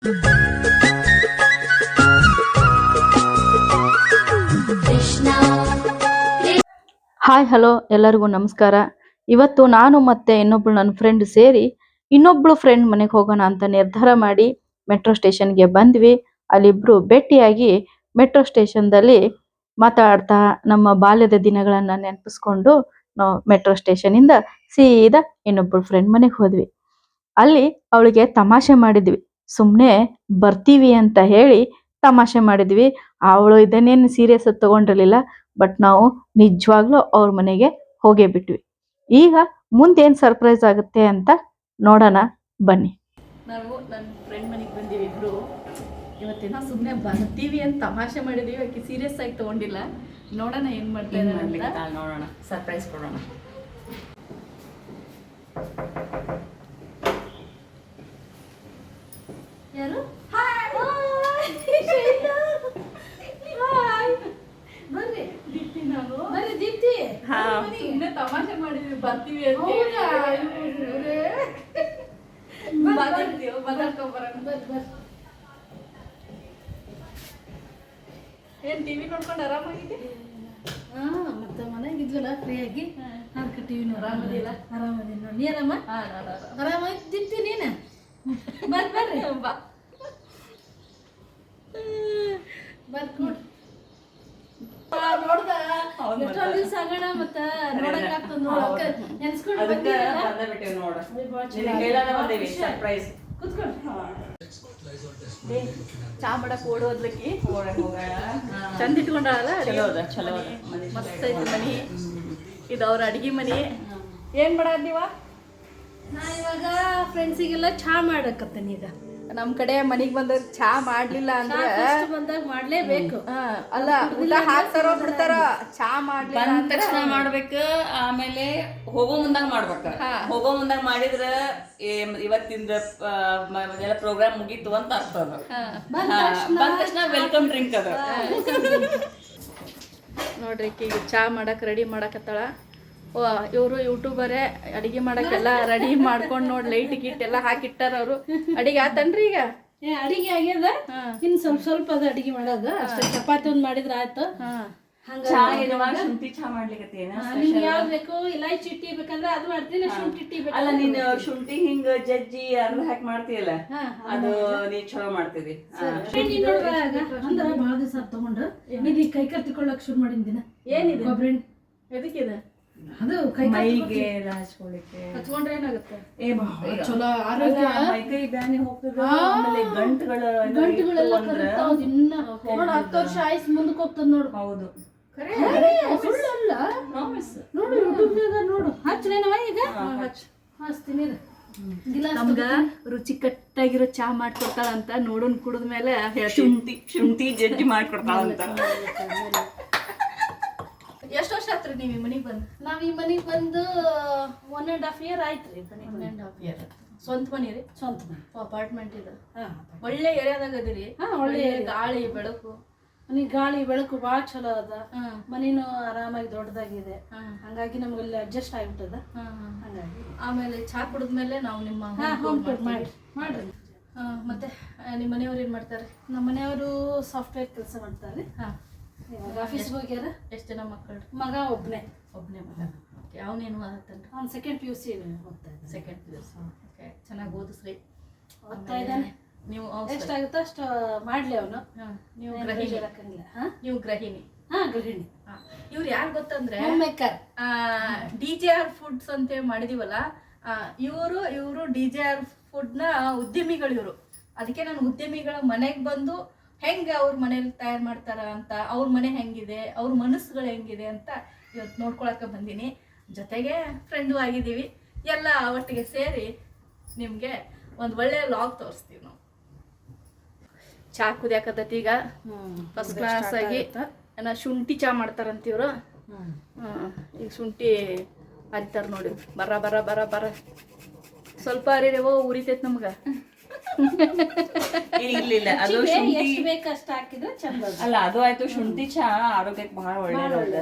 Hi hello ಎಲ್ಲರಿಗೂ ನಮಸ್ಕಾರ. ಇವತ್ತು ನಾನು ಮತ್ತೆ ಇನ್ನೊಬ್ಳು ನನ್ನ ಫ್ರೆಂಡ್ ಸೇರಿ ಇನ್ನೊಬ್ಳು ಫ್ರೆಂಡ್ ಮನೆಗೆ ಹೋಗೋಣ ಅಂತ ನಿರ್ಧಾರ ಮಾಡಿ ಮೆಟ್ರೋ ಸ್ಟೇಷನ್ಗೆ ಬಂದ್ವಿ. ಅಲ್ಲಿಬ್ರು ಭೇಟಿಯಾಗಿ ಮೆಟ್ರೋ ಸ್ಟೇಷನ್ದಲ್ಲಿ ಮಾತಾಡ್ತಾ ನಮ್ಮ ಬಾಲ್ಯದ ದಿನಗಳನ್ನ ನೆನಪಿಸ್ಕೊಂಡು ನಾವು ಮೆಟ್ರೋ ಸ್ಟೇಷನಿಂದ ಸೀದಾ ಇನ್ನೊಬ್ಳು ಫ್ರೆಂಡ್ ಮನೆಗೆ ಹೋದ್ವಿ. ಅಲ್ಲಿ ಅವಳಿಗೆ ತಮಾಷೆ ಮಾಡಿದ್ವಿ. ಸುಮ್ಮನೆ ಬರ್ತೀವಿ ಅಂತ ಹೇಳಿ ತಮಾಷೆ ಮಾಡಿದ್ವಿ. ಅವಳು ಇದನ್ನೇನು ಸೀರಿಯಸ್ ಆಗಿ ತಗೊಂಡಿರಲಿಲ್ಲ. ಬಟ್ ನಾವು ನಿಜವಾಗ್ಲೂ ಅವ್ರ ಮನೆಗೆ ಹೋಗೇ ಬಿಟ್ವಿ. ಈಗ ಮುಂದೇನು ಸರ್ಪ್ರೈಸ್ ಆಗುತ್ತೆ ಅಂತ ನೋಡೋಣ ಬನ್ನಿ. ನಾವು ನನ್ನ ಫ್ರೆಂಡ್ ಮನೆಗೆ ಬಂದೀವಿ ಇಬ್ರು. ಇವತ್ತೇನೋ ಸುಮ್ಮನೆ ಬರ್ತೀವಿ ಅಂತ ತಮಾಷೆ ಮಾಡಿದೀವಿ. ಆಕೆ ಸೀರಿಯಸ್ ಆಗಿ ತಗೊಂಡಿಲ್ಲ. ನೋಡೋಣ ಏನು ಮಾಡ್ತಾ ಇದ್ದಾರೆ ಅಂತ. ನೋಡೋಣ, ಸರ್ಪ್ರೈಸ್ ಕೊಡೋಣ. ಯಾರು? ತಮಾಷೆ ಮಾಡಿದ್ವಿ ಬರ್ತೀವಿ ಅಂತ ಏನ್ ಟಿವಿ ನೋಡ್ಕೊಂಡು ಆರಾಮಾಗಿದೆ? ಮತ್ತೆ ಮನೆಗಿದ್ವಲ್ಲ ಫ್ರೀಯಾಗಿ ಅದಕ್ಕೆ ಟಿವಿ ಆರಾಮದಿಲ್ಲ. ಆರಾಮದಿಲ್ಲ. ನೀ ಆರಾಮ? ಆರಾಮಾಗಿದ್ದಿ ನೀನು? ಬರ್ರಿ ಬಾ ನೋಡ್ದ ಎಷ್ಟೊಂದು ದಿವಸ ಆಗೋಣ ಮತ್ತ ನೋಡಕ್ ಆಗ್ತದ. ನೋಡಕ್ ನೆನ್ಸ್ಕೊಂಡು ಚಾ ಮಾಡಕ್ ಓಡೋದ್ಲಕ್ಕಿ ಚಂದ ಇಟ್ಕೊಂಡಾಳಲ್ಲ. ಮಸ್ತ್ ಐತಿ ಮನಿ. ಇದು ಅವ್ರ ಅಡಿಗೆ ಮನಿ. ಏನ್ ಮಾಡಾದ್ ನೀವ? ನಾ ಇವಾಗ ಫ್ರೆಂಡ್ಸಿಗೆಲ್ಲ ಚಾ ಮಾಡಕತ್ತೇನೆ. ಈಗ ನಮ್ ಕಡೆ ಮನಿಗ್ ಬಂದಾಗ ಚಾ ಮಾಡ್ಲಿಲ್ಲ ಅಂದ್ರೆ ಬಂದಾಗ ಮಾಡ್ಲೇಬೇಕು. ಅಲ್ಲ ಊಟ ಹಾಕ್ತಾರೋ ಬಿಡ್ತಾರ. ಚಾ ಮಾಡ್ಲಿಲ್ಲ ಬಂದ ತಕ್ಷಣ ಮಾಡ್ಬೇಕು. ಆಮೇಲೆ ಹೋಗೋ ಮುಂದಾಗ ಮಾಡ್ಬೇಕ. ಹೋಗೋ ಮುಂದಾಗ ಮಾಡಿದ್ರ ಇವತ್ತಿಂದ ಎಲ್ಲ ಪ್ರೋಗ್ರಾಮ್ ಮುಗೀತು ಅಂತ ಅರ್ಥ. ಅದು ಬಂದ ತಕ್ಷಣ ವೆಲ್ಕಮ್ ಡ್ರಿಂಕ್ ಅದ. ನೋಡ್ರಿ ಈಗ ಚಾ ಮಾಡಕ್ ರೆಡಿ ಮಾಡಕತ್ತಾಳ. ಇವರು ಯೂಟ್ಯೂಬರೇ. ಅಡಿಗೆ ಮಾಡಕ್ಕೆಲ್ಲ ರೆಡಿ ಮಾಡ್ಕೊಂಡು ನೋಡಿ ಲೈಟ್ ಗಿಟ್ ಎಲ್ಲ ಹಾಕಿಟ್ಟಾರ ಅವರು. ಅಡಿಗೆ ಆತನ್ರಿ ಈಗ? ಅಡಿಗೆ ಆಗ್ಯದ. ಇನ್ ಸ್ವಲ್ಪ ಅದ ಅಡಿಗೆ ಮಾಡೋದು ಅಷ್ಟೇ. ಚಪಾತಿ ಒಂದ್ ಮಾಡಿದ್ರ ಆಯ್ತು. ಶುಂಠಿ ಚಾ ಮಾಡ್ಲಿಕ್ಕೆ ಯಾವ್ದು ಬೇಕು? ಇಲಾಯ್ಚಿ ಟೀ ಬೇಕಂದ್ರೆ ಅದು ಮಾಡ್ತೀನಿ. ಶುಂಠಿ ಟೀ ಬೇಕು. ಅಲ್ಲ ನೀನ್ ಶುಂಠಿ ಹಿಂಗ ಜಜ್ಜಿ ಅರ್ಧ ಹಾಕಿ ಮಾಡ್ತೀಯಲ್ಲ, ಅದು ನೀ ಚಲೋ ಮಾಡ್ತೀವಿ. ಅಂದ್ರ ಬಾಳ ದಿವಸ ತಗೊಂಡು ಇದು ಕೈ ಕತ್ತಿಕೊಳ್ಳಕ್ ಶುರು ಮಾಡಿನ ದಿನ. ಏನಿದೆ ಕೊಬ್ಬರಿ? ಎದಕ್ಕಿದೆ ಅದು? ಮೈಗೆ ರಾಜ್ಕೊಳ್ಳಿಕ್ಕೆ ಹಚ್ಕೊಂಡ್ರೆ ಏನಾಗುತ್ತೆ? ಚಲೋ ಆರೋಗ್ಯ. ಮೈಕೈ ಬ್ಯಾನಿ ಹೋಗ್ತದ. ಆಮೇಲೆ ಗಂಟುಗಳೆಲ್ಲ ಕರೀತಾವ. ಇನ್ನ 10 ವರ್ಷ ಆಯ್ಸ್ ಮುಂದಕ್ಕೆ ಹೋಗ್ತದ ನೋಡು. ಹೌದು, ಸುಳ್ಳಲ್ಲ. ನೋಡು ಯೂಟ್ಯೂಬ್ನಾಗ ನೋಡು. ಹಚ್ಚಲೇನವ ಈಗ? ಹಚ್ತೀನಿ. ನಮ್ಗ ರುಚಿ ಕಟ್ಟಾಗಿರೋ ಚಾ ಮಾಡ್ಕೊಡ್ತಾಳ ಅಂತ ನೋಡೋನ್ ಕುಡಿದ್ಮೇಲೆ ಶುಂಠಿ ಜಜ್ಜಿ ಮಾಡ್ಕೊಡ್ತಾಳಂತ. ಎಷ್ಟು ವರ್ಷ ಆತ್ರಿ ನೀವ್ ಈ ಮನಿಗ್ ಬಂದು? ನಾವ್ ಈ ಮನಿಗ್ ಬಂದು 1.5 year ಆಯ್ತ್ರಿ. 1.5 year. ಸ್ವಂತ ಮನಿ ರೀ? ಸ್ವಂತ ಮನಿ. ಅಪಾರ್ಟ್ಮೆಂಟ್ ಇದೆ. ಒಳ್ಳೆ ಏರಿಯಾದಾಗ ಅದಿರಿ. ಒಳ್ಳೆ ಗಾಳಿ ಬೆಳಕು. ಮನಿ ಗಾಳಿ ಬೆಳಕು ಬಾಳ ಚಲೋ ಅದ. ಮನಿನೂ ಆರಾಮಾಗಿ ದೊಡ್ಡದಾಗಿದೆ. ಹಂಗಾಗಿ ನಮ್ಗೆ ಅಲ್ಲಿ ಅಡ್ಜಸ್ಟ್ ಆಗ್ಬಿಟ್ಟದ. ಹಂಗಾಗಿ ಆಮೇಲೆ ಚಾ ಕುಡಿದ್ಮೇಲೆ ನಾವು ನಿಮ್ಮ ಮಾಡ್ರಿ. ಮತ್ತೆ ನಿಮ್ಮ ಮನೆಯವ್ರು ಏನ್ ಮಾಡ್ತಾರೆ? ನಮ್ಮ ಮನೆಯವರು ಸಾಫ್ಟ್ವೇರ್ ಕೆಲಸ ಮಾಡ್ತಾರೆ. ಆಫೀಸ್ ಹೋಗ್ಯಾರ. ಎಷ್ಟು ಜನ ಮಕ್ಕಳು? ಮಗ ಒಬ್ಬನೇ ಮಗ. ಅವನೇನು ಓದತ್ತನ್ರಿ? ಅವ್ನು ಸೆಕೆಂಡ್ PUC ಓದ್ತಾ ಇದ್ದಾನೆ. Second PUC. ಓಕೆ, ಚೆನ್ನಾಗಿ ಓದಿಸ್ರಿ. ಓದ್ತಾ ಇದ್ದಾನೆ. ನೀವು ಎಷ್ಟಾಗುತ್ತೋ ಅಷ್ಟು ಮಾಡ್ಲಿ ಅವನು. ನೀವು ನೀವು ಗೃಹಿಣಿ? ಗೃಹಿಣಿ. ಇವ್ರು ಯಾರು ಗೊತ್ತಂದ್ರೆ ಮೇಕರ್. DJR ಫುಡ್ಸ್ ಅಂತ ಮಾಡಿದೀವಲ್ಲ, ಇವರು DJR ಫುಡ್ನ ಉದ್ಯಮಿಗಳು ಇವರು. ಅದಕ್ಕೆ ನಾನು ಉದ್ಯಮಿಗಳ ಮನೆಗೆ ಬಂದು ಹೆಂಗೆ ಅವ್ರ ಮನೇಲಿ ತಯಾರು ಮಾಡ್ತಾರ ಅಂತ, ಅವ್ರ ಮನೆ ಹೆಂಗಿದೆ, ಅವ್ರ ಮನಸ್ಸುಗಳು ಹೆಂಗಿದೆ ಅಂತ ಇವತ್ತು ನೋಡ್ಕೊಳಕ್ಕೆ ಬಂದೀನಿ. ಜೊತೆಗೆ ಫ್ರೆಂಡು ಆಗಿದ್ದೀವಿ. ಎಲ್ಲ ಒಟ್ಟಿಗೆ ಸೇರಿ ನಿಮಗೆ ಒಂದು ಒಳ್ಳೆ ಲಾಗ್ ತೋರಿಸ್ತೀವಿ ನಾವು. ಚಾ ಕುದಿಯಾಕತ್ತೈತಿ ಈಗ ಫಸ್ಟ್ ಕ್ಲಾಸ್ ಆಗಿ. ಏನೋ ಶುಂಠಿ ಚಾ ಮಾಡ್ತಾರಂತೀವ್ರು. ಈಗ ಶುಂಠಿ ಅರಿತಾರ ನೋಡಿ. ಬರ ಬರ ಬರ ಬರ ಸ್ವಲ್ಪ ಅರಿರೇವೋ ಉರಿತೈತಿ ನಮ್ಗೆ. ಇಲ್ಲ ಅದು ಶುಂಠಿ ಎಷ್ಟು ಬೇಕಷ್ಟು ಹಾಕಿದ್ರೆ ಚಂದ ಅದು. ಅಲ್ಲ ಅದು ಆಯ್ತು. ಶುಂಠಿ ಚಾ ಆರೋಗ್ಯಕ್ಕೆ ಬಹಳ ಒಳ್ಳೇದದ.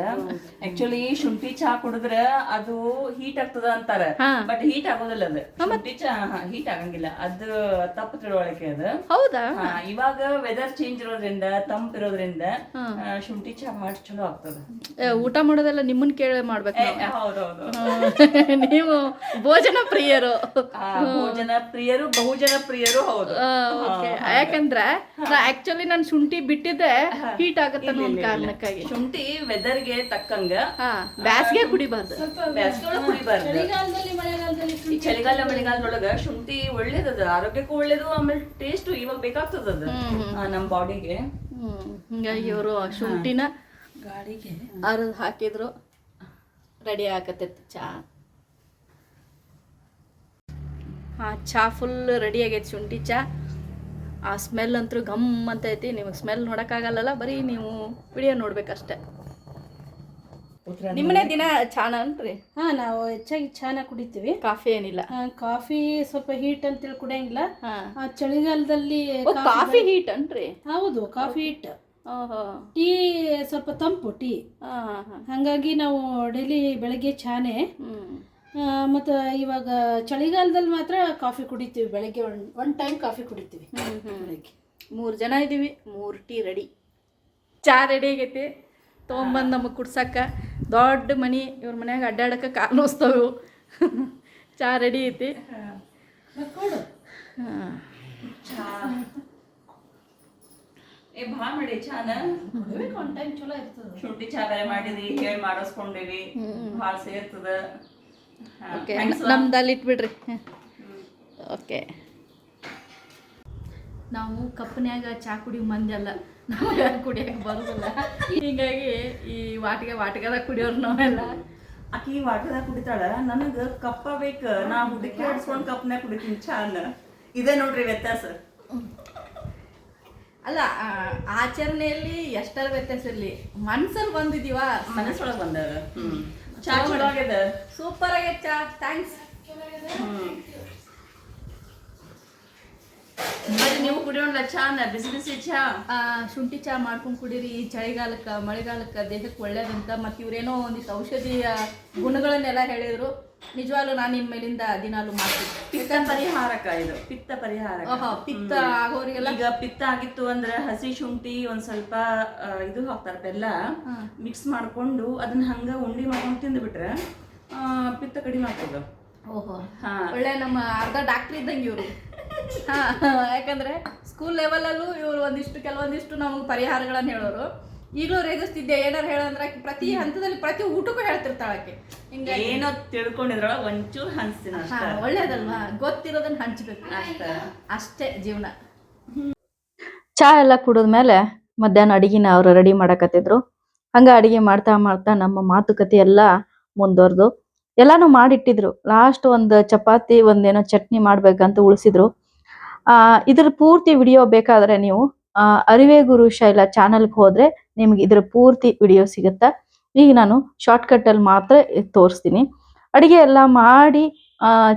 ಆಕ್ಚುಲಿ ಶುಂಠಿ ಚಾ ಕುಡಿದ್ರ ಅದು ಹೀಟ್ ಆಗ್ತದ ಅಂತಾರ, ಬಟ್ ಹೀಟ್ ಆಗೋದಿಲ್ಲ ಅದು. ಶುಂಠಿ ಚಾ ಹೀಟ್ ಆಗಂಗಿಲ್ಲ, ಅದು ತಪ್ಪು ತಿಳುವಳಿಕೆ ಅದು. ಹೌದಾ? ಇವಾಗ ವೆದರ್ ಚೇಂಜ್ ಇರೋದ್ರಿಂದ, ತಂಪಿರೋದ್ರಿಂದ ಶುಂಠಿ ಚಾ ಬಹಳ ಚಲೋ ಆಗ್ತದ. ಊಟ ಮಾಡೋದೆಲ್ಲ ನಿಮ್ಮನ್ ಕೇಳಿ ಮಾಡ್ಬೇಕು. ಹೌದೌದು, ನೀವು ಭೋಜನ ಪ್ರಿಯರು. ಭೋಜನ ಪ್ರಿಯರು, ಬಹುಜನ ಪ್ರಿಯರು. ಹೌದು. ಯಾಕಂದ್ರ ಆಕ್ಚುಲಿ ನಾನು ಶುಂಠಿ ಬಿಟ್ಟಿದ್ದೆ ಹೀಟ್ ಆಗತ್ತ ಅನ್ನೋ ಒಂದ್ ಕಾರಣಕ್ಕಾಗಿ. ಶುಂಠಿ ವೆದರ್ಗೆ ತಕ್ಕಂಗ ಬ್ಯಾಸ್ಗೆ ಕುಡಿಬಾರ್ದು, ಬ್ಯಾಸ್ಗೆ ಒಳಗ ಕುಡಿಬಾರ್ದು. ಚಳಿಗಾಲದಲ್ಲಿ ಮಳೆಗಾಲದಲ್ಲಿ ಈ ಚಳಿಗಾಲ ಮಳೆಗಾಲದೊಳಗ ಶುಂಠಿ ಒಳ್ಳೇದದ, ಆರೋಗ್ಯಕ್ಕೂ ಒಳ್ಳೇದು. ಆಮೇಲೆ ಟೇಸ್ಟ್ ಇವಾಗ ಬೇಕಾಗ್ತದ ಅದು ನಮ್ ಬಾಡಿಗೆ. ಹಿಂಗಾಗಿ ಇವರು ಶುಂಠಿನ ಗಾಳಿಗೆ ಅರ್ದ್ ಹಾಕಿದ್ರು, ರೆಡಿ ಆಗತ್ತೈತಿ ಚಾ. ಚಾ ಫುಲ್ ರೆಡಿ ಆಗೈತಿ ಶುಂಠಿ ಚಾ. ಆ ಸ್ಮೆಲ್ ಅಂತೂ ಗಮ್ ಅಂತ ಐತಿ. ನಿಮಗೆ ಸ್ಮೆಲ್ ನೋಡೋಕ್ಕಾಗಲ್ಲ, ಬರೀ ನೀವು ವಿಡಿಯೋ ನೋಡ್ಬೇಕಷ್ಟೆ. ನಿಮ್ಮನೆ ದಿನ ಚಾನ ಅನ್ರಿ? ನಾವು ಹೆಚ್ಚಾಗಿ ಚಾನ ಕುಡಿತೀವಿ, ಕಾಫಿ ಏನಿಲ್ಲ. ಕಾಫಿ ಸ್ವಲ್ಪ ಹೀಟ್ ಅಂತೇಳಿ ಕುಡಿಯಂಗಿಲ್ಲ. ಚಳಿಗಾಲದಲ್ಲಿ ಕಾಫಿ ಹೀಟ್ ಅನ್ರಿ? ಹೌದು, ಕಾಫಿ ಹೀಟ್. ಓಹೋ. ಟೀ ಸ್ವಲ್ಪ ತಂಪು ಟೀ, ಹಾಗಾಗಿ ನಾವು ಡೈಲಿ ಬೆಳಗ್ಗೆ ಚಾನೆ. ಮತ್ತು ಇವಾಗ ಚಳಿಗಾಲದಲ್ಲಿ ಮಾತ್ರ ಕಾಫಿ ಕುಡಿತೀವಿ. ಬೆಳಗ್ಗೆ ಒನ್ ಟೈಮ್ ಕಾಫಿ ಕುಡಿತೀವಿ ಬೆಳಗ್ಗೆ. 3 ಜನ ಇದ್ದೀವಿ, 3 ಟೀ ರೆಡಿ. ಚಾ ರೆಡಿ ಆಗೈತಿ, ತೊಗೊಂಬಂದು ನಮಗೆ ಕುಡ್ಸಕ್ಕ. ದೊಡ್ಡ ಮನೆ, ಇವ್ರ ಮನ್ಯಾಗ ಅಡ್ಡಾಡಕ್ಕೆ ಕಾಲು ನೋಸ್ತವು. ಚಾ ರೆಡಿ ಐತಿ. ಭಾಳ ಮಾಡಿ ಚಾನ ಒನ್ ಟೈಮ್ ಚಲೋ ಇರ್ತದೆ. ಶುಂಠಿ ಚಾ ಬೇರೆ ಮಾಡಿದ್ರಿ, ಹೇಳಿ ಮಾಡಿಸ್ಕೊಂಡೇವಿ, ಭಾಳ ಸೇರ್ತದ. ಓಕೆ, ನಮ್ದು ಅಲ್ಲಿ ಇಟ್ಬಿಡ್ರಿ. ಓಕೆ, ನಾವು ಕಪ್ಪನ್ಯಾಗ ಚಾ ಕುಡಿಯೋ ಮಂದಿ ಅಲ್ಲ, ನಮಗೆ ಕುಡಿಯೋಕೆ ಬರೋದಿಲ್ಲ. ಹೀಗಾಗಿ ಈ ವಾಟಿಗದಾಗ ಕುಡಿಯೋರು ನಾವೆಲ್ಲ. ಆಕಿ ವಾಟದಾಗ ಕುಡಿತಾಳ, ನನಗೆ ಕಪ್ಪ ಬೇಕು. ನಾ ಹುಡುಕಿ ಆಡ್ಸ್ಕೊಂಡು ಕಪ್ನಾಗ ಕುಡಿತೀನಿ ಚಾನ. ಇದೇ ನೋಡ್ರಿ ವ್ಯತ್ಯಾಸ. ಅಲ್ಲ, ಆಚರಣೆಯಲ್ಲಿ ಎಷ್ಟರ ವ್ಯತ್ಯಾಸ ಇರಲಿ, ಮನ್ಸಲ್ಲಿ ಬಂದಿದೀವ, ಮನಸ್ಸೊಳಗೆ ಬಂದಾಗ ಚಾ ಚಲೋ ಆಗ್ಯದ. ಸೂಪರ್ ಆಗೈತೆ ಚಾ. ಥ್ಯಾಂಕ್ಸ್. ನೀವು ಕುಡಿಯೋಣ ಚಾನ, ಬಿಸಿ ಬಿಸಿ ಚಾ. ಶುಂಠಿ ಚಾ ಮಾಡ್ಕೊಂಡು ಕುಡೀರಿ. ಈ ಚಳಿಗಾಲಕ್ಕೆ ಮಳೆಗಾಲಕ್ಕೆ ದೇಹಕ್ಕೆ ಒಳ್ಳೇದಂತ. ಮತ್ತು ಇವರೇನೋ ಒಂದಿಷ್ಟು ಔಷಧಿಯ ಗುಣಗಳನ್ನೆಲ್ಲ ಹೇಳಿದರು. ನಿಜವಾಗ್ಲೂ ನಾನು ನಿಮ್ಮ ಮೇಲಿಂದ ದಿನಾಲು ಮಾಡ್ತೀನಿ. ಪಿತ್ತ ಪರಿಹಾರಕ ಇದು, ಪಿತ್ತ ಪರಿಹಾರ. ಪಿತ್ತ ಆಗೋರಿಗೆಲ್ಲ, ಈಗ ಪಿತ್ತ ಆಗಿತ್ತು ಅಂದ್ರೆ ಹಸಿ ಶುಂಠಿ ಒಂದ್ ಸ್ವಲ್ಪ ಇದು ಹಾಕ್ತಾರ, ಬೆಲ್ಲ ಮಿಕ್ಸ್ ಮಾಡ್ಕೊಂಡು ಅದನ್ನ ಹಂಗ ಉಂಡಿ ಮಾಡ್ಕೊಂಡು ತಿಂದ್ಬಿಟ್ರೆ ಪಿತ್ತ ಕಡಿಮೆ ಆಗ್ತದ. ಓಹೋ, ಒಳ್ಳೆ ನಮ್ಮ ಅರ್ಧ ಡಾಕ್ಟ್ರ್ ಇದ್ದಂಗೆ ಇವರು. ಯಾಕಂದ್ರೆ ಸ್ಕೂಲ್ ಲೆವೆಲಲ್ಲೂ ಇವರು ಕೆಲವೊಂದಿಷ್ಟು ನಮಗೆ ಪರಿಹಾರಗಳನ್ನು ಹೇಳೋರು. ಈಗಲೂ ರೇಗಿಸ್ತಿದ್ದೆ, ಏನಾರು ಹೇಳಂದ್ರೆ ಪ್ರತಿ ಹಂತದಲ್ಲಿ ಪ್ರತಿ ಊಟಕ್ಕೂ ಹೇಳ್ತಿರ್ತಾಳೆ ಆಕೆ. ಹಿಂಗೆ ಏನೋ ತಿಳ್ಕೊಂಡಿದ್ರೊಳ ಒಂಚೂರು ಹಂಚ್ತೀನಿ. ಒಳ್ಳೇದಲ್ವಾ, ಗೊತ್ತಿರೋದನ್ನ ಹಂಚ್ಬೇಕು ಅಷ್ಟೇ ಜೀವನ. ಚಾ ಎಲ್ಲ ಕುಡಿದ್ಮೇಲೆ ಮಧ್ಯಾಹ್ನ ಅಡಿಗೆನ ಅವ್ರು ರೆಡಿ ಮಾಡಕತ್ತಿದ್ರು. ಹಂಗ ಅಡಿಗೆ ಮಾಡ್ತಾ ಮಾಡ್ತಾ ನಮ್ಮ ಮಾತುಕತೆ ಎಲ್ಲ ಮುಂದುವರೆದು ಎಲ್ಲಾನು ಮಾಡಿಟ್ಟಿದ್ರು. ಲಾಸ್ಟ್ ಒಂದು ಚಪಾತಿ, ಒಂದೇನೋ ಚಟ್ನಿ ಮಾಡ್ಬೇಕಂತ ಉಳಿಸಿದ್ರು. ಇದ್ರ ಪೂರ್ತಿ ವಿಡಿಯೋ ಬೇಕಾದ್ರೆ ನೀವು ಅರಿವೆ ಗುರು ಶೈಲ ಚಾನಲ್ಗೆ ಹೋದ್ರೆ ನಿಮ್ಗೆ ಇದ್ರ ಪೂರ್ತಿ ವಿಡಿಯೋ ಸಿಗುತ್ತಾ. ಈಗ ನಾನು ಶಾರ್ಟ್ಕಟ್ ಅಲ್ಲಿ ಮಾತ್ರ ತೋರಿಸ್ತೀನಿ. ಅಡಿಗೆ ಎಲ್ಲ ಮಾಡಿ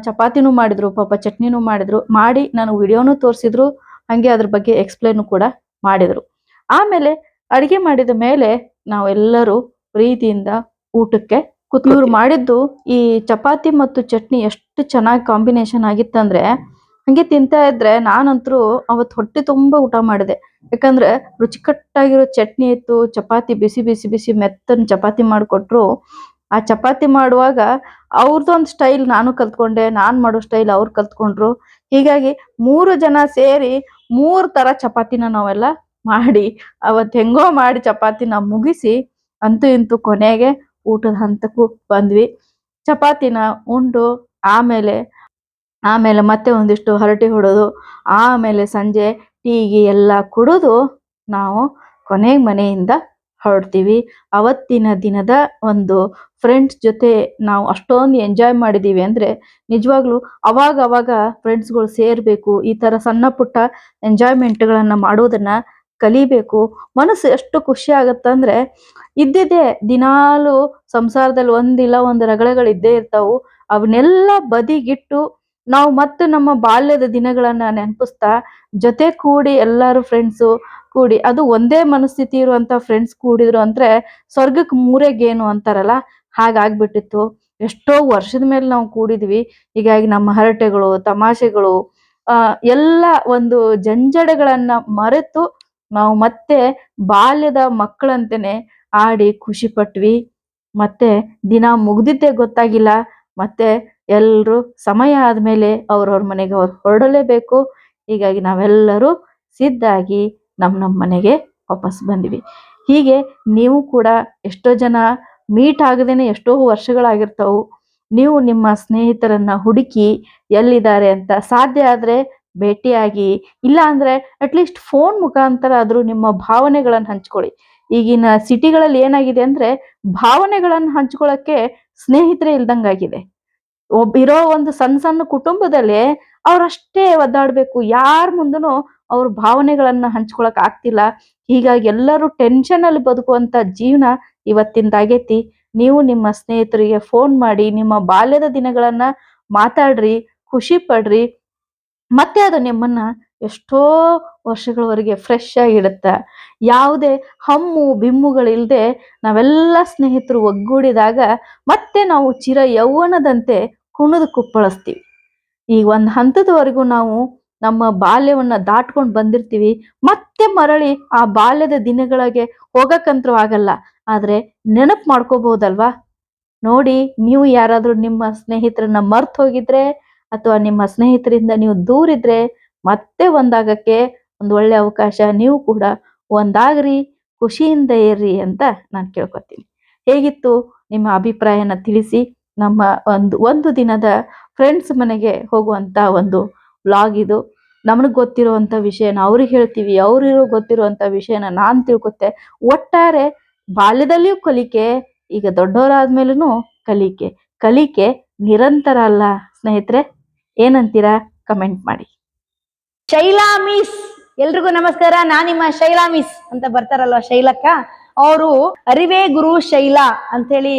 ಚಪಾತಿನೂ ಮಾಡಿದ್ರು, ಪಾಪ ಚಟ್ನಿನೂ ಮಾಡಿದ್ರು, ಮಾಡಿ ನಾನು ವಿಡಿಯೋನು ತೋರಿಸಿದ್ರು, ಹಂಗೆ ಅದ್ರ ಬಗ್ಗೆ ಎಕ್ಸ್ಪ್ಲೇನು ಕೂಡ ಮಾಡಿದ್ರು. ಆಮೇಲೆ ಅಡಿಗೆ ಮಾಡಿದ ಮೇಲೆ ನಾವೆಲ್ಲರೂ ಪ್ರೀತಿಯಿಂದ ಊಟಕ್ಕೆ ಇವ್ರು ಮಾಡಿದ್ದು ಈ ಚಪಾತಿ ಮತ್ತು ಚಟ್ನಿ ಎಷ್ಟು ಚೆನ್ನಾಗಿ ಕಾಂಬಿನೇಷನ್ ಆಗಿತ್ತಂದ್ರೆ, ಹಂಗೆ ತಿಂತಾ ಇದ್ರೆ ನಾನಂತರೂ ಅವತ್ತು ಹೊಟ್ಟೆ ತುಂಬಾ ಊಟ ಮಾಡಿದೆ. ಯಾಕಂದ್ರೆ ರುಚಿಕಟ್ಟಾಗಿರೋ ಚಟ್ನಿ ಇತ್ತು, ಚಪಾತಿ ಬಿಸಿ ಬಿಸಿ ಬಿಸಿ ಮೆತ್ತನ್ ಚಪಾತಿ ಮಾಡಿಕೊಟ್ರು. ಆ ಚಪಾತಿ ಮಾಡುವಾಗ ಅವ್ರದ್ದೊಂದು ಸ್ಟೈಲ್ ನಾನು ಕಲ್ತ್ಕೊಂಡೆ, ನಾನ್ ಮಾಡೋ ಸ್ಟೈಲ್ ಅವ್ರು ಕಲ್ತ್ಕೊಂಡ್ರು. ಹೀಗಾಗಿ 3 ಜನ ಸೇರಿ 3 ತರ ಚಪಾತಿನ ನಾವೆಲ್ಲ ಮಾಡಿ ಅವತ್ತು ಹೆಂಗೋ ಮಾಡಿ ಚಪಾತಿನ ಮುಗಿಸಿ ಅಂತೂ ಇಂತೂ ಕೊನೆಗೆ ಊಟದ ಹಂತಕ್ಕೂ ಬಂದ್ವಿ. ಚಪಾತಿನ ಉಂಡು ಆಮೇಲೆ ಮತ್ತೆ ಒಂದಿಷ್ಟು ಹರಟಿ ಹೊಡೋದು, ಆಮೇಲೆ ಸಂಜೆ ಟೀಗೆ ಎಲ್ಲ ಕುಡಿದು ನಾವು ಕೊನೆಗೆ ಮನೆಯಿಂದ ಹೊರಡ್ತೀವಿ. ಅವತ್ತಿನ ದಿನದ ಒಂದು ಫ್ರೆಂಡ್ಸ್ ಜೊತೆ ನಾವು ಅಷ್ಟೊಂದು ಎಂಜಾಯ್ ಮಾಡಿದೀವಿ ಅಂದ್ರೆ ನಿಜವಾಗ್ಲೂ ಅವಾಗ ಫ್ರೆಂಡ್ಸ್ಗಳು ಸೇರ್ಬೇಕು. ಈ ತರ ಸಣ್ಣ ಪುಟ್ಟ ಎಂಜಾಯ್ಮೆಂಟ್ಗಳನ್ನ ಮಾಡೋದನ್ನ ಕಲಿಬೇಕು. ಮನಸ್ಸು ಎಷ್ಟು ಖುಷಿ ಆಗತ್ತಂದ್ರೆ, ಇದ್ದಿದ್ದೆ ದಿನಾಲು ಸಂಸಾರದಲ್ಲಿ ಒಂದಿಲ್ಲ ಒಂದು ರಗಳೆಗಳು ಇದ್ದೇ ಇರ್ತಾವು. ಅವನ್ನೆಲ್ಲ ಬದಿಗಿಟ್ಟು ನಾವು ಮತ್ತೆ ನಮ್ಮ ಬಾಲ್ಯದ ದಿನಗಳನ್ನ ನೆನಪಿಸ್ತಾ ಜೊತೆ ಕೂಡಿ ಎಲ್ಲಾರು ಫ್ರೆಂಡ್ಸು ಕೂಡಿ, ಅದು ಒಂದೇ ಮನಸ್ಥಿತಿ ಇರುವಂತ ಫ್ರೆಂಡ್ಸ್ ಕೂಡಿದ್ರು ಅಂದ್ರೆ ಸ್ವರ್ಗಕ್ಕೆ ಮೂರೇ ಗೇಣು ಅಂತಾರಲ್ಲ, ಹಾಗಾಗ್ಬಿಟ್ಟಿತ್ತು. ಎಷ್ಟೋ ವರ್ಷದ ಮೇಲೆ ನಾವು ಕೂಡಿದ್ವಿ. ಹೀಗಾಗಿ ನಮ್ಮ ಹರಟೆಗಳು, ತಮಾಷೆಗಳು, ಎಲ್ಲ ಒಂದು ಜಂಜಡಗಳನ್ನ ಮರೆತು ನಾವು ಮತ್ತೆ ಬಾಲ್ಯದ ಮಕ್ಕಳಂತೆನೆ ಆಡಿ ಖುಷಿ ಪಟ್ವಿ. ಮತ್ತೆ ದಿನ ಮುಗ್ದಿದ್ದೇ ಗೊತ್ತಾಗಿಲ್ಲ. ಮತ್ತೆ ಎಲ್ರು ಸಮಯ ಆದ್ಮೇಲೆ ಅವ್ರವ್ರ ಮನೆಗೆ ಅವ್ರು ಹೊರಡಲೇಬೇಕು. ಹೀಗಾಗಿ ನಾವೆಲ್ಲರೂ ಸಿದ್ಧಾಗಿ ನಮ್ಮ ಮನೆಗೆ ವಾಪಸ್ ಬಂದ್ವಿ. ಹೀಗೆ ನೀವು ಕೂಡ ಎಷ್ಟೋ ಜನ ಮೀಟ್ ಆಗದೇನೆ ಎಷ್ಟೋ ವರ್ಷಗಳಾಗಿರ್ತಾವು. ನೀವು ನಿಮ್ಮ ಸ್ನೇಹಿತರನ್ನ ಹುಡುಕಿ ಎಲ್ಲಿದ್ದಾರೆ ಅಂತ ಸಾಧ್ಯ ಆದ್ರೆ ಭೇಟಿಯಾಗಿ, ಇಲ್ಲ ಅಂದ್ರೆ ಅಟ್ಲೀಸ್ಟ್ ಫೋನ್ ಮುಖಾಂತರ ಆದ್ರೂ ನಿಮ್ಮ ಭಾವನೆಗಳನ್ನ ಹಂಚ್ಕೊಳ್ಳಿ. ಈಗಿನ ಸಿಟಿಗಳಲ್ಲಿ ಏನಾಗಿದೆ ಅಂದ್ರೆ ಭಾವನೆಗಳನ್ನ ಹಂಚ್ಕೊಳ್ಳಕ್ಕೆ ಸ್ನೇಹಿತರೇ ಇಲ್ದಂಗಾಗಿದೆ. ಇರೋ ಒಂದು ಸಣ್ಣ ಸಣ್ಣ ಕುಟುಂಬದಲ್ಲಿ ಅವ್ರಷ್ಟೇ ಒದ್ದಾಡ್ಬೇಕು, ಯಾರ ಮುಂದನೂ ಅವ್ರ ಭಾವನೆಗಳನ್ನ ಹಂಚ್ಕೊಳಕ್ ಆಗ್ತಿಲ್ಲ. ಹೀಗಾಗಿ ಎಲ್ಲರೂ ಟೆನ್ಷನ್ ಅಲ್ಲಿ ಬದುಕುವಂತ ಜೀವನ ಇವತ್ತಿಂದಾಗೈತಿ. ನೀವು ನಿಮ್ಮ ಸ್ನೇಹಿತರಿಗೆ ಫೋನ್ ಮಾಡಿ ನಿಮ್ಮ ಬಾಲ್ಯದ ದಿನಗಳನ್ನ ಮಾತಾಡ್ರಿ, ಖುಷಿ ಪಡ್ರಿ. ಮತ್ತೆ ಅದು ನಿಮ್ಮನ್ನ ಎಷ್ಟೋ ವರ್ಷಗಳವರೆಗೆ ಫ್ರೆಶ್ ಆಗಿಡುತ್ತ. ಯಾವುದೇ ಹಮ್ಮು ಬಿಮ್ಮುಗಳಿಲ್ದೆ ನಾವೆಲ್ಲ ಸ್ನೇಹಿತರು ಒಗ್ಗೂಡಿದಾಗ ಮತ್ತೆ ನಾವು ಚಿರ ಯೌವನದಂತೆ ಕುಣಿದು ಕುಪ್ಪಳಿಸ್ತೀವಿ. ಈಗ ಒಂದು ಹಂತದವರೆಗೂ ನಾವು ನಮ್ಮ ಬಾಲ್ಯವನ್ನ ದಾಟ್ಕೊಂಡು ಬಂದಿರ್ತೀವಿ. ಮತ್ತೆ ಮರಳಿ ಆ ಬಾಲ್ಯದ ದಿನಗಳಿಗೆ ಹೋಗಕ್ಕಂತೂ ಆಗಲ್ಲ, ಆದ್ರೆ ನೆನಪು ಮಾಡ್ಕೋಬಹುದಲ್ವಾ. ನೋಡಿ, ನೀವು ಯಾರಾದ್ರೂ ನಿಮ್ಮ ಸ್ನೇಹಿತರನ್ನ ಮರ್ತು ಹೋಗಿದ್ರೆ ಅಥವಾ ನಿಮ್ಮ ಸ್ನೇಹಿತರಿಂದ ನೀವು ದೂರಿದ್ರೆ ಮತ್ತೆ ಒಂದಾಗಕ್ಕೆ ಒಂದು ಒಳ್ಳೆ ಅವಕಾಶ. ನೀವು ಕೂಡ ಒಂದಾಗ್ರಿ, ಖುಷಿಯಿಂದ ಇರ್ರಿ ಅಂತ ನಾನು ಕೇಳ್ಕೊತೀನಿ. ಹೇಗಿತ್ತು ನಿಮ್ಮ ಅಭಿಪ್ರಾಯನ ತಿಳಿಸಿ. ನಮ್ಮ ಒಂದು ದಿನದ ಫ್ರೆಂಡ್ಸ್ ಮನೆಗೆ ಹೋಗುವಂತ ಒಂದು ವ್ಲಾಗ್ ಇದು. ನಮಗ್ ಗೊತ್ತಿರುವಂತ ವಿಷಯನ ಅವ್ರಿಗೆ ಹೇಳ್ತೀವಿ, ಅವ್ರಿರೋ ಗೊತ್ತಿರುವಂತ ವಿಷಯನ ನಾನ್ ತಿಳ್ಕೊತೆ. ಒಟ್ಟಾರೆ ಬಾಲ್ಯದಲ್ಲಿಯೂ ಕಲಿಕೆ, ಈಗ ದೊಡ್ಡವರಾದ್ಮೇಲೂ ಕಲಿಕೆ ನಿರಂತರ ಅಲ್ಲ ಸ್ನೇಹಿತರೆ. ಏನಂತೀರಾ? ಕಮೆಂಟ್ ಮಾಡಿ. ಶೈಲಾ ಮಿಸ್, ಎಲ್ರಿಗೂ ನಮಸ್ಕಾರ. ನಾನ್ ನಿಮ್ಮ ಶೈಲಾ ಮಿಸ್ ಅಂತ ಬರ್ತಾರಲ್ವ ಶೈಲಕ್ಕ, ಅವರು ಅರಿವೇ ಗುರು ಶೈಲಾ ಅಂತ ಹೇಳಿ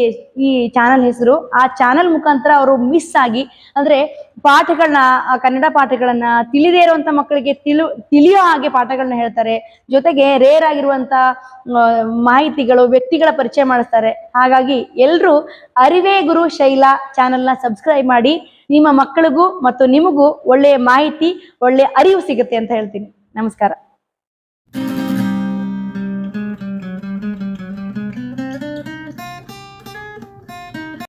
ಈ ಚಾನಲ್ ಹೆಸರು. ಆ ಚಾನಲ್ ಮುಖಾಂತರ ಅವರು ಮಿಸ್ ಆಗಿ ಅಂದ್ರೆ ಪಾಠಗಳನ್ನ, ಕನ್ನಡ ಪಾಠಗಳನ್ನ ತಿಳಿದೇ ಇರುವಂತ ಮಕ್ಕಳಿಗೆ ತಿಳಿಯೋ ಹಾಗೆ ಪಾಠಗಳನ್ನ ಹೇಳ್ತಾರೆ. ಜೊತೆಗೆ ರೇರ್ ಆಗಿರುವಂತ ಮಾಹಿತಿಗಳು, ವ್ಯಕ್ತಿಗಳ ಪರಿಚಯ ಮಾಡಿಸ್ತಾರೆ. ಹಾಗಾಗಿ ಎಲ್ರು ಅರಿವೇ ಗುರು ಶೈಲಾ ಚಾನಲ್ನ ಸಬ್ಸ್ಕ್ರೈಬ್ ಮಾಡಿ. ನಿಮ್ಮ ಮಕ್ಕಳಿಗೂ ಮತ್ತು ನಿಮಗೂ ಒಳ್ಳೆಯ ಮಾಹಿತಿ, ಒಳ್ಳೆಯ ಅರಿವು ಸಿಗುತ್ತೆ ಅಂತ ಹೇಳ್ತೀನಿ. ನಮಸ್ಕಾರ.